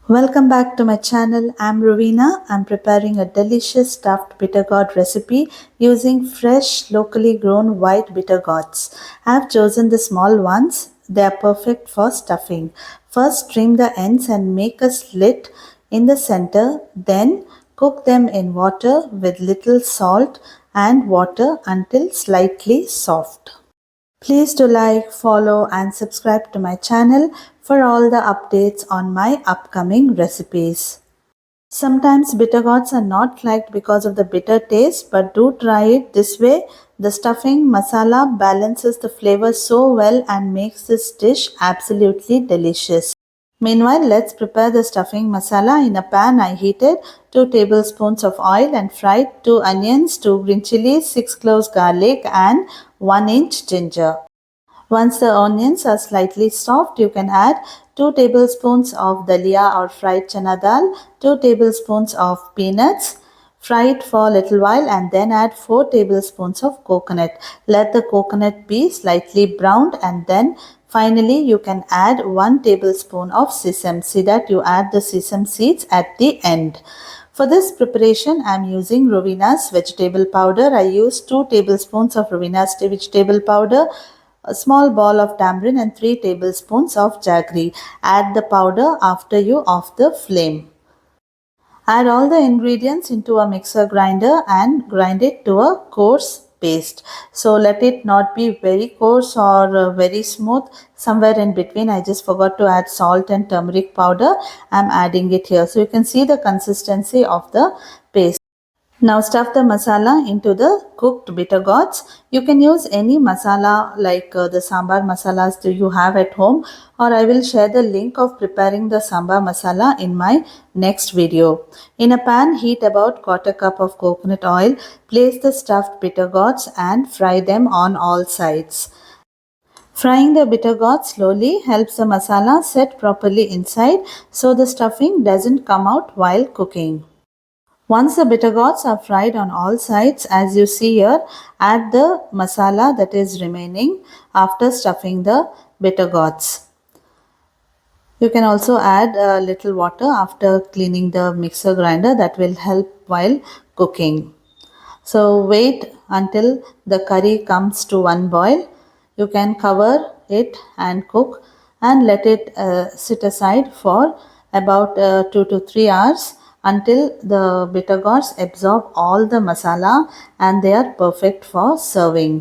Welcome back to my channel. I'm Rovena. I'm preparing a delicious stuffed bittergourd recipe using fresh, locally grown white bittergourds. I've chosen the small ones. They are perfect for stuffing. First, trim the ends and make a slit in the center. Then, cook them in water with little salt and water until slightly soft. Please do like, follow and subscribe to my channel for all the updates on my upcoming recipes. Sometimes bitter gourds are not liked because of the bitter taste, but do try it this way. The stuffing masala balances the flavor so well and makes this dish absolutely delicious. Meanwhile, let's prepare the stuffing masala. In a pan, I heated 2 tablespoons of oil and fried 2 onions, 2 green chilies, 6 cloves garlic and 1 inch ginger. Once the onions are slightly soft, you can add 2 tablespoons of dalia or fried chana dal, 2 tablespoons of peanuts, fry it for a little while and then add 4 tablespoons of coconut. Let the coconut be slightly browned and then finally you can add 1 tablespoon of sesame. See that you add the sesame seeds at the end. For this preparation, I am using Rovenas vegetable powder. I use 2 tablespoons of Rovenas vegetable powder, a small ball of tamarind and 3 tablespoons of jaggery. Add the powder after you off the flame. Add all the ingredients into a mixer grinder and grind it to a coarse paste. So let it not be very coarse or very smooth, somewhere in between. I just forgot to add salt and turmeric powder. I am adding it here. So you can see the consistency of the paste. Now stuff the masala into the cooked bitter gourds. You can use any masala like the sambar masalas that you have at home, or I will share the link of preparing the sambar masala in my next video. In a pan, heat about 1/4 cup of coconut oil. Place the stuffed bitter gourds and fry them on all sides. Frying the bitter gourd slowly helps the masala set properly inside so the stuffing doesn't come out while cooking. Once the bitter gourds are fried on all sides, as you see here, add the masala that is remaining after stuffing the bitter gourds. You can also add a little water after cleaning the mixer grinder. That will help while cooking. So wait until the curry comes to one boil. You can cover it and cook and let it sit aside for about 2 to 3 hours until the bitter gourds absorb all the masala and they are perfect for serving.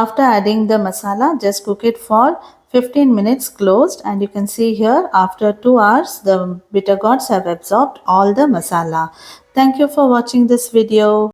After adding the masala, just cook it for 15 minutes closed, and you can see here after 2 hours the bitter gourds have absorbed all the masala. Thank you for watching this video.